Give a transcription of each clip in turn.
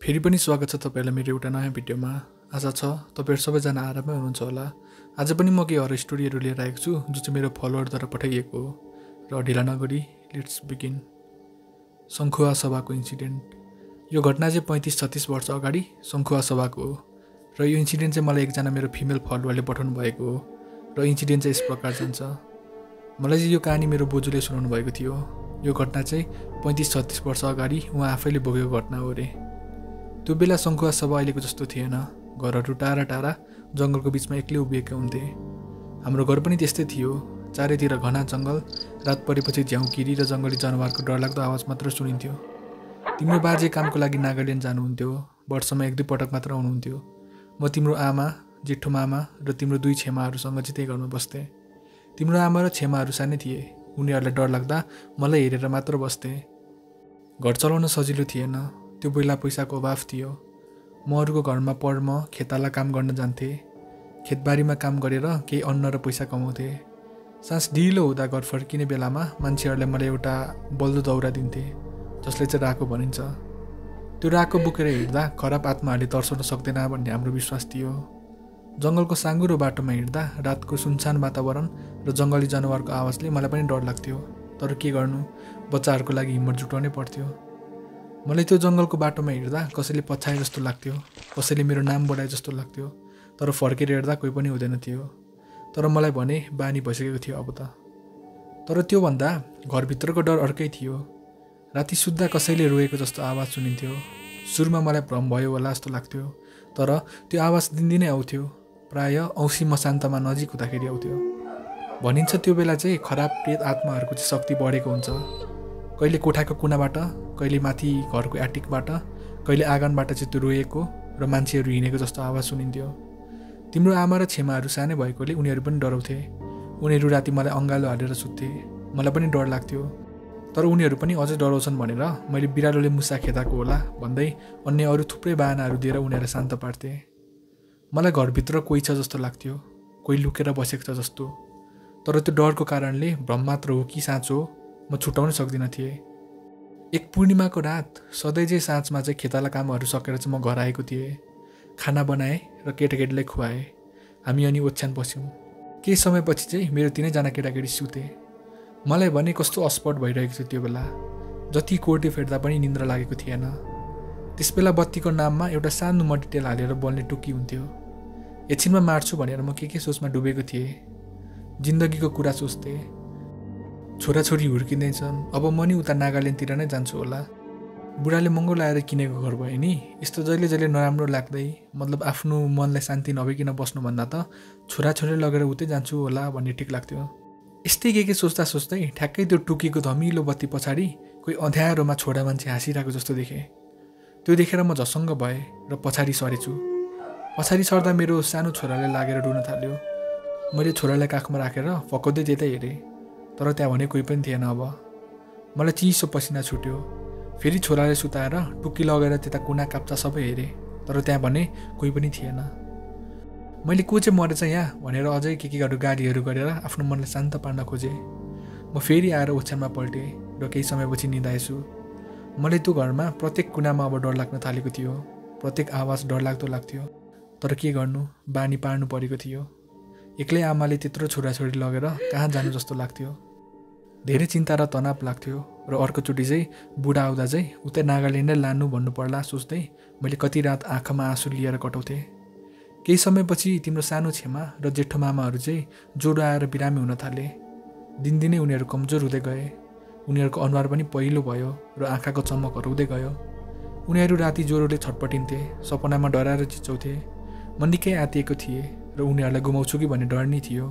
फेरि पनि स्वागत छ तपाईहरुलाई मेरो एउटा नयाँ भिडियोमा। आशा छ तपाईहरु सबैजना आराममै हुनुहुन्छ होला। आज पनि म केही हरर स्टोरीहरु लिएर आएको छु जो चाहिँ मेरो फलोअरद्वारा पठाइएको हो। र ढिला नगरी लेट्स बिगिन। शङ्खुवा सभाको इन्सिडेन्ट। यो घटना चाहिँ 35-36 वर्ष अगाडि शङ्खुवा सभाको हो। र यो इन्सिडेन्ट चाहिँ मलाई एकजना मेरो फिमेल फलोअरले पठाउनु भएको हो। र इन्सिडेन्ट चाहिँ यस प्रकार जान्छ। मलाई चाहिँ यो कहानी मेरो बोजूले सुनाउनु भएको थियो। यो घटना चाहिँ 35-36 वर्ष अगाडि उहाँ आफैले भोगेको घटना हो रे। त्यो बेला शङ्खुवा सभा अहिलेको जस्तो थिएन। घरहरू टाढा टाढा जङ्गलको बिचमा एक्लै उभिएका हुन्थे। हाम्रो घर पनि त्यस्तै थियो। चारैतिर घना जङ्गल, रात परेपछि झ्याउकिरी र जङ्गली जनावरको डरलाग्दो आवाज मात्र सुनिन्थ्यो। तिम्रो बाजे कामको लागि नागाल्यान्ड जानुहुन्थ्यो। वर्षमा 1-2 पटक मात्र आउनुहुन्थ्यो। म तिम्रो आमा, जेठो मामा र तिम्रो 2 छेमाहरूसँग चाहिँ त्यही घरमा बस्थेँ। तिम्रो आमा र छेमाहरू सानै थिए। उनीहरूलाई डर लाग्दा मलाई हेरेर मात्र बस्थे। घर चलाउन सजिलो थिएन। त्यो बेला पैसाको अभाव थियो। म अरूको घरमा पढ्न, खेताला काम गर्न जान्थेँ। खेतबारीमा काम गरेर केही अन्न र पैसा कमाउँथे। सास ढिलो हुँदा घर फर्किने बेलामा मान्छेहरूले मलाई एउटा बल्दो दौरा दिन्थे, जसले चाहिँ राको भनिन्छ। त्यो राको बोकेर हिँड्दा खराब आत्माहरूले तर्साउन सक्दैन भन्ने हाम्रो विश्वास थियो। जङ्गलको साँघुरो बाटोमा हिँड्दा रातको सुनसान वातावरण र जङ्गली जनावरको आवाजले मलाई पनि डर लाग्थ्यो। तर के गर्नु, बच्चाहरूको लागि हिम्मत जुटाउनै पर्थ्यो। मलाई त्यो जङ्गलको बाटोमा हिँड्दा कसैले पछाए जस्तो लाग्थ्यो, कसैले मेरो नाम बोलाए जस्तो लाग्थ्यो। तर फर्केर हेर्दा कोही पनि हुँदैन थियो। तर मलाई भने बानी भइसकेको थियो अब त। तर त्योभन्दा घरभित्रको डर अर्कै थियो। राति सुत्दा कसैले रोएको जस्तो आवाज सुनिन्थ्यो। सुरुमा मलाई भ्रम भयो होला जस्तो लाग्थ्यो। तर त्यो आवाज दिनदिनै आउँथ्यो। प्रायः औँसी मसान्तमा नजिक हुँदाखेरि आउँथ्यो। भनिन्छ त्यो बेला चाहिँ खराब प्रेत आत्माहरूको चाहिँ शक्ति बढेको हुन्छ। कहिले कोठाको कुनाबाट, कहिले माथि घरको एटिकबाट, कहिले आँगनबाट चाहिँ त्यो रोएको र मान्छेहरू हिँडेको जस्तो आवाज सुनिन्थ्यो। तिम्रो आमा र छेमाहरू सानै भएकोले उनीहरू पनि डराउँथे। उनीहरू राति मलाई अँगालो हालेर सुत्थे। मलाई पनि डर लाग्थ्यो। तर उनीहरू पनि अझै डराउँछन् भनेर मैले बिरालोले मुसा खेदाको होला भन्दै अन्य अरू थुप्रै बाहनाहरू दिएर उनीहरूलाई शान्त पार्थेँ। मलाई घरभित्र कोही छ जस्तो लाग्थ्यो, कोही लुकेर बसेको छ जस्तो। तर त्यो डरको कारणले भ्रम मात्र हो कि साँचो हो म छुटाउन सक्दिनँ थिएँ। एक पूर्णिमाको रात सधैँ चाहिँ साँझमा चाहिँ खेताला कामहरू सकेर चाहिँ म घर आएको थिएँ। खाना बनाएँ र केटाकेटीलाई खुवाएँ। हामी अनि ओछ्यान बस्यौँ। केही समयपछि चाहिँ मेरो 3जना केटाकेटी सुते। मलाई भने कस्तो अस्पट भइरहेको थियो त्यो बेला। जति कोर्टे फेर्दा पनि निन्द्रा लागेको थिएन। त्यसबेला बत्तीको नाममा एउटा सानो मट्टीतेल हालेर बल्ने टुक्की हुन्थ्यो। एकछिनमा मार्छु भनेर म के सोचमा डुबेको थिएँ। जिन्दगीको कुरा सोच्थेँ। छोराछोरी हुर्किँदैछन्, अब म नि उता नागाल्यान्डतिर नै जान्छु होला। बुढाले महँगो लाएर किनेको घर भयो नि, यस्तो जहिले जहिले नराम्रो लाग्दै, मतलब आफ्नो मनलाई शान्ति नभइकन बस्नुभन्दा त छोराछोरी लगेर उतै जान्छु होला भन्ने ठिक लाग्थ्यो। यस्तै के सोच्दा सोच्दै ठ्याक्कै त्यो टुकीको धमिलो बत्ती पछाडि कोही अँध्यारोमा छोरा मान्छे हाँसिरहेको जस्तो देखेँ। त्यो देखेर म झसङ्ग भएँ र पछाडि सरेछु। पछाडि सर्दा मेरो सानो छोराले लागेर रुन थाल्यो। मैले छोरालाई काखमा राखेर फकाउँदै त्यतै हेरेँ। तर त्यहाँ भने कोही पनि थिएन। अब मलाई चिसो पसिना छुट्यो। फेरि छोराले सुताएर टुक्की लगेर त्यता कुना काप्चा सबै हेरेँ। तर त्यहाँ भने कोही पनि थिएन। मैले को चाहिँ मरेछ यहाँ भनेर अझै के गाडीहरू गरेर आफ्नो मनलाई शान्त पार्न खोजेँ। म फेरि आएर ओछ्यानमा पल्टेँ र केही समयपछि निदाएछु। मलाई त्यो घरमा प्रत्येक कुनामा अब डर लाग्न थालेको थियो। प्रत्येक आवाज डरलाग्दो लाग्थ्यो। तर के गर्नु, बानी पार्नु परेको थियो। एक्लै आमाले त्यत्रो छोराछोरी लगेर कहाँ जानु जस्तो लाग्थ्यो। धेरै चिन्ता र तनाव लाग्थ्यो। र अर्कोचोटि चाहिँ बुढा आउँदा चाहिँ उतै नागाल्यान्डै लानु भन्नु पर्ला सोच्दै मैले कति रात आँखामा आँसु लिएर कटाउँथेँ। केही समयपछि तिम्रो सानो छेमा र जेठो मामाहरू चाहिँ ज्वरो आएर बिरामी हुन थाले। दिनदिनै उनीहरू कमजोर हुँदै गए। उनीहरूको अनुहार पनि पहिलो भयो र आँखाको चमक हराउँदै गयो। उनीहरू राति ज्वरोले छटपटिन्थे, सपनामा डराएर चिच्याउँथे। म निकै आतिएको थिएँ र उनीहरूलाई गुमाउँछु कि भन्ने डर नै थियो।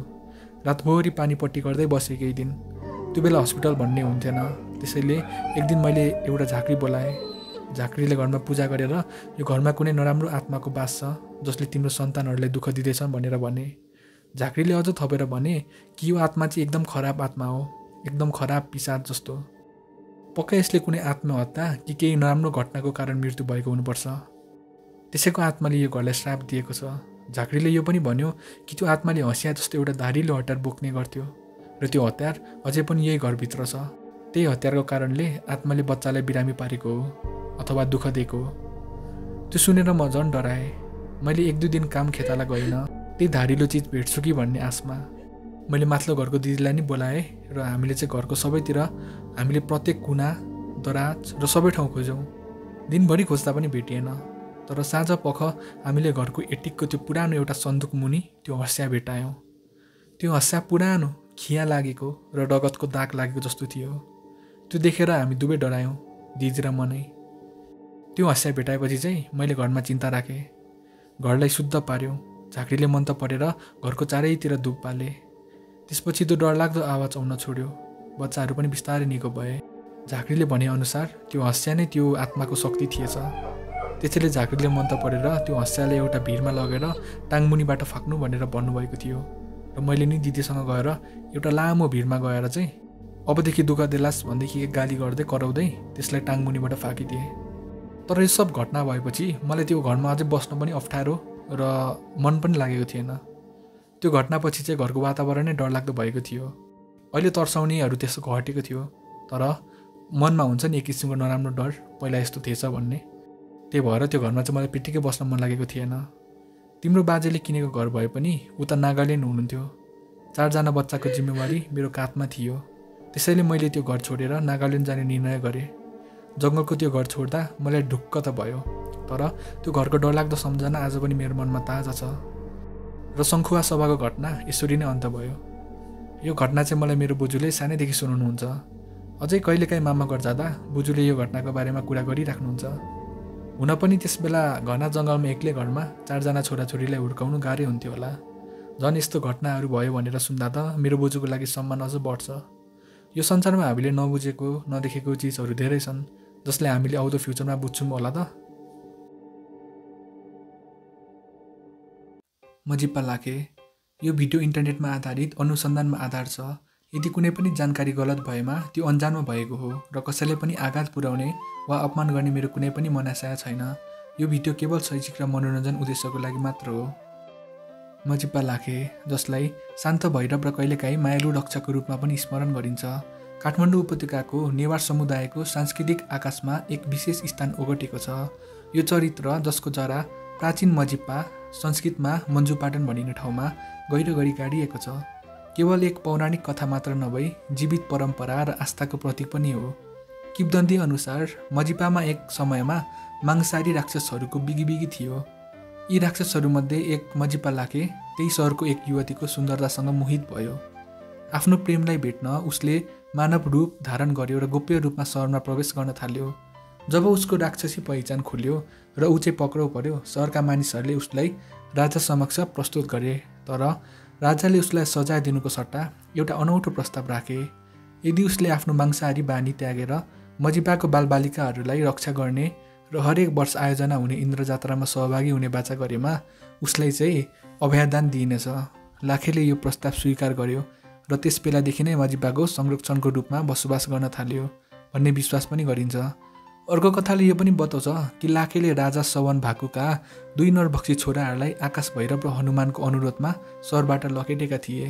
रातभरि पानीपट्टि गर्दै बसेँ केही दिन। त्यो बेला हस्पिटल भन्ने हुन्थेन। त्यसैले एक दिन मैले एउटा झाँक्री बोलाएँ। झाँक्रीले घरमा पूजा गरेर यो घरमा कुनै नराम्रो आत्माको बास छ जसले तिम्रो सन्तानहरूलाई दुःख दिँदैछन् भनेर भने। झाँक्रीले अझ थपेर भने कि यो आत्मा चाहिँ एकदम खराब आत्मा हो, एकदम खराब पिसाच जस्तो। पक्कै यसले कुनै आत्महत्या कि केही नराम्रो घटनाको कारण मृत्यु भएको हुनुपर्छ। त्यसैको आत्माले यो घरलाई श्राप दिएको छ। झाँक्रीले यो पनि भन्यो कि त्यो आत्माले हँसिया जस्तो एउटा धारिलो हतियार बोक्ने गर्थ्यो र त्यो हतियार अझै पनि यही घरभित्र छ। त्यही हतियारको कारणले आत्माले बच्चालाई बिरामी पारेको हो अथवा दुःख दिएको हो। त्यो सुनेर म झन् डराएँ। मैले 1-2 दिन काम खेताला गइनँ, त्यही धारिलो चिज भेट्छु कि भन्ने आशमा। मैले माथिल्लो घरको दिदीलाई नि बोलाएँ र हामीले चाहिँ घरको सबैतिर हामीले प्रत्येक कुना, दराज र सबै ठाउँ खोज्यौँ। दिनभरि खोज्दा पनि भेटिएन। तर साँझ पख हामीले घरको एटिकको त्यो पुरानो एउटा सन्दुक मुनि त्यो हँस्या भेटायौँ। त्यो हँस्या पुरानो, खिया लागेको र रगतको दाग लागेको जस्तो थियो। त्यो देखेर हामी दुवै डरायौँ, दिदी र म नै। त्यो हँस्या भेटाएपछि चाहिँ मैले घरमा चिन्ता राखेँ। घरलाई शुद्ध पार्यौँ, झाँक्रीले मन त परेर घरको चारैतिर धुप बाले। त्यसपछि त्यो डरलाग्दो आवाज आउन छोड्यो। बच्चाहरू पनि बिस्तारै निको भए। झाँक्रीले भनेअनुसार त्यो हँस्या नै त्यो आत्माको शक्ति थिएछ। त्यसैले झाँक्रीले मन त परेर त्यो हँस्याले एउटा भिरमा लगेर टाङमुनिबाट फाक्नु भनेर भन्नुभएको थियो। र मैले नि दिदीसँग गएर एउटा लामो भिरमा गएर चाहिँ अबदेखि दुःख देलास भन्देखि एक गाली गर्दै कराउँदै त्यसलाई टाङमुनिबाट फाकिदिएँ। तर यो सब घटना भएपछि मलाई त्यो घरमा अझै बस्न पनि अप्ठ्यारो र मन पनि लागेको थिएन। त्यो घटनापछि चाहिँ घरको वातावरण नै डरलाग्दो भएको थियो। अहिले तर्साउनेहरू त्यसो घटेको थियो, तर मनमा हुन्छ नि एक किसिमको नराम्रो डर, पहिला यस्तो थिएछ भन्ने। त्यही भएर त्यो घरमा चाहिँ मलाई पिट्टिकै बस्न मन लागेको थिएन। तिम्रो बाजेले किनेको घर भए पनि उता नागाल्यान्ड हुनुहुन्थ्यो। 4 जना बच्चाको जिम्मेवारी मेरो काँधमा थियो। त्यसैले मैले त्यो घर छोडेर नागाल्यान्ड जाने निर्णय गरेँ। जङ्गलको त्यो घर छोड्दा मलाई ढुक्क त भयो, तर त्यो घरको डरलाग्दो सम्झना आज पनि मेरो मनमा ताजा छ। र शङ्खुवा सभाको घटना यसरी नै अन्त भयो। यो घटना चाहिँ मलाई मेरो बोजूले सानैदेखि सुनाउनुहुन्छ। अझै कहिलेकाहीँ मामा घर जाँदा बोजूले यो घटनाको बारेमा कुरा गरिराख्नुहुन्छ। हुन पनि त्यस बेला घना जङ्गलमा एक्लै घरमा 4 जना छोराछोरीलाई हुर्काउनु गाह्रै हुन्थ्यो होला। झन् यस्तो घटनाहरू भयो भनेर सुन्दा त मेरो बोजूको लागि सम्मान अझ बढ्छ। यो संसारमा हामीले नबुझेको, नदेखेको चिजहरू धेरै छन्, जसले हामीले आउँदो फ्युचरमा बुझ्छौँ होला त। म जिप्पा लाखे। यो भिडियो इन्टरनेटमा आधारित अनुसन्धानमा आधार छ। यदि कुनै पनि जानकारी गलत भएमा त्यो अन्जानमा भएको हो र कसैले पनि आघात पुर्याउने वा अपमान गर्ने मेरो कुनै पनि मनासाय छैन। यो भिडियो केवल शैक्षिक र मनोरञ्जन उद्देश्यको लागि मात्र हो। म जिप्पा लाखे, जसलाई शान्त भैरव र कहिलेकाहीँ मायालु रक्षाको रूपमा पनि स्मरण गरिन्छ। काठमाडौँ उपत्यकाको नेवार समुदायको सांस्कृतिक आकाशमा एक विशेष स्थान ओगटेको छ। यो चरित्र, जसको जरा प्राचीन मजिप्पा, संस्कृतमा मन्जुपाटन भनिने ठाउँमा गहिरो गरी गाडिएको छ, केवल एक पौराणिक कथा मात्र नभई जीवित परम्परा र आस्थाको प्रतीक पनि हो। किंवदन्ती अनुसार मजिप्पामा एक समयमा मांसाहारी राक्षसहरूको बिगी थियो। यी राक्षसहरूमध्ये एक मजिप्पा लाखे त्यही सहरको एक युवतीको सुन्दरतासँग मोहित भयो। आफ्नो प्रेमलाई भेट्न उसले मानव रूप धारण गर्यो र गोप्य रूपमा सहरमा प्रवेश गर्न थाल्यो। जब उसको राक्षसी पहिचान खुल्यो र ऊ चाहिँ पक्राउ पर्यो, सहरका मानिसहरूले उसलाई राजा समक्ष प्रस्तुत गरे। तर राजाले उसलाई सजाय दिनुको सट्टा एउटा अनौठो प्रस्ताव राखे। यदि उसले आफ्नो मांसाहारी बानी त्यागेर मजिप्पाको बालबालिकाहरूलाई रक्षा गर्ने र हरेक वर्ष आयोजना हुने इन्द्र जात्रामा सहभागी हुने बाचा गरेमा उसलाई चाहिँ अभयदान दिइनेछ। लाखेले यो प्रस्ताव स्वीकार गर्यो र त्यस बेलादेखि नै मजिप्पाको संरक्षणको रूपमा बसोबास गर्न थाल्यो भन्ने विश्वास पनि गरिन्छ। अर्को कथाले यो पनि बताउँछ कि लाखेले राजा सवन भाकुका 2 नरभक्षी छोराहरूलाई आकाश भैरव र हनुमानको अनुरोधमा सहरबाट लखेटेका थिए।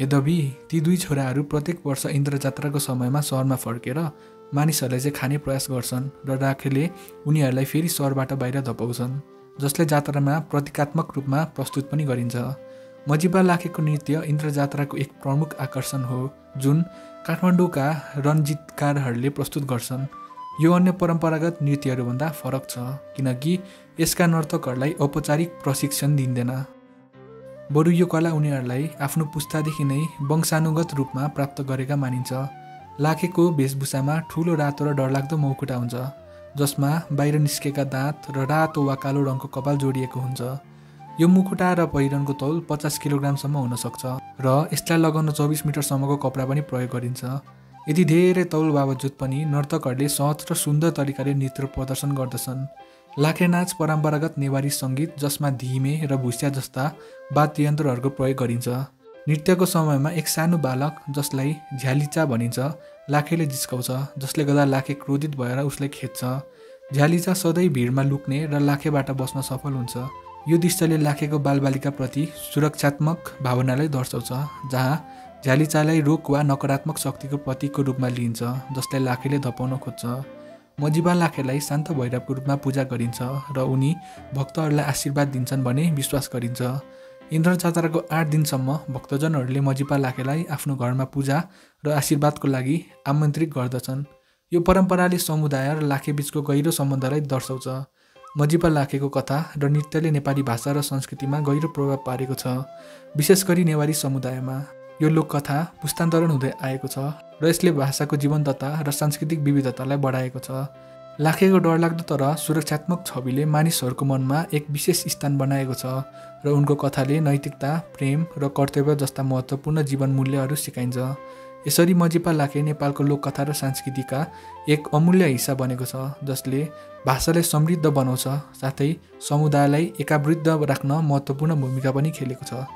यद्यपि ती 2 छोराहरू प्रत्येक वर्ष इन्द्र जात्राको समयमा सहरमा फर्केर मानिसहरूलाई चाहिँ खाने प्रयास गर्छन् र लाखेले उनीहरूलाई फेरि सहरबाट बाहिर धपाउँछन्, जसले जात्रामा प्रतीकात्मक रूपमा प्रस्तुत पनि गरिन्छ। मजिप्पा लाखेको नृत्य इन्द्र जात्राको एक प्रमुख आकर्षण हो, जुन काठमाडौँका रणजितकारहरूले प्रस्तुत गर्छन्। यो अन्य परम्परागत नृत्यहरूभन्दा फरक छ किनकि यसका नर्तकहरूलाई औपचारिक प्रशिक्षण दिँदैन। बरु यो कला उनीहरूलाई आफ्नो पुस्तादेखि नै वंशानुगत रूपमा प्राप्त गरेका मानिन्छ। लाखेको वेशभूषामा ठुलो रातो र डरलाग्दो मौकुटा हुन्छ, जसमा बाहिर निस्केका दाँत र रातो वा कालो रङको कपाल जोडिएको हुन्छ। यो मुकुटा र पहिरनको तौल 50 किलोग्रामसम्म हुन सक्छ र यसलाई लगाउन 24 मिटरसम्मको कपडा पनि प्रयोग गरिन्छ। यदि धेरै तौल बावजुद पनि नर्तकहरूले सहज र सुन्दर तरिकाले नृत्य प्रदर्शन गर्दछन्। लाखे नाच परम्परागत नेवारी सङ्गीत जसमा धिमे र भुस्या जस्ता वाद्ययन्त्रहरूको प्रयोग गरिन्छ। नृत्यको समयमा एक सानो बालक, जसलाई झ्यालिचा भनिन्छ, लाखेले जिस्काउँछ, जसले गर्दा लाखे क्रोधित भएर उसलाई खेद्छ। झ्यालिचा सधैँ भिडमा लुक्ने र लाखेबाट बस्न सफल हुन्छ। यो दृश्यले लाखेको बालबालिकाप्रति सुरक्षात्मक भावनालाई दर्शाउँछ, जहाँ झ्यालिचालाई रोग वा नकारात्मक शक्तिको प्रतीकको रूपमा लिइन्छ, जसलाई लाखेले धपाउन खोज्छ। मजिपा लाखेलाई शान्त भैरवको रूपमा पूजा गरिन्छ र उनी भक्तहरूलाई आशीर्वाद दिन्छन् भन्ने विश्वास गरिन्छ। इन्द्र जात्राको 8 दिनसम्म भक्तजनहरूले मजिपा लाखेलाई आफ्नो घरमा पूजा र आशीर्वादको लागि आमन्त्रित गर्दछन्। यो परम्पराले समुदाय र लाखेबीचको गहिरो सम्बन्धलाई दर्शाउँछ। मजिपा लाखेको कथा र नृत्यले नेपाली भाषा र संस्कृतिमा गहिरो प्रभाव पारेको छ, विशेष गरी नेवारी समुदायमा। यो लोककथा पुस्तान्तरण हुँदै आएको छ र यसले भाषाको जीवन्तता र सांस्कृतिक विविधतालाई बढाएको छ। लाखेको डरलाग्दो तर सुरक्षात्मक छविले मानिसहरूको मनमा एक विशेष स्थान बनाएको छ र उनको कथाले नैतिकता, प्रेम र कर्तव्य जस्ता महत्त्वपूर्ण जीवन मूल्यहरू सिकाइन्छ। यसरी मजिपा लाखे नेपालको लोककथा र संस्कृतिका एक अमूल्य हिस्सा बनेको छ, जसले भाषालाई समृद्ध बनाउँछ साथै समुदायलाई एकावृद्ध राख्न महत्त्वपूर्ण भूमिका पनि खेलेको छ।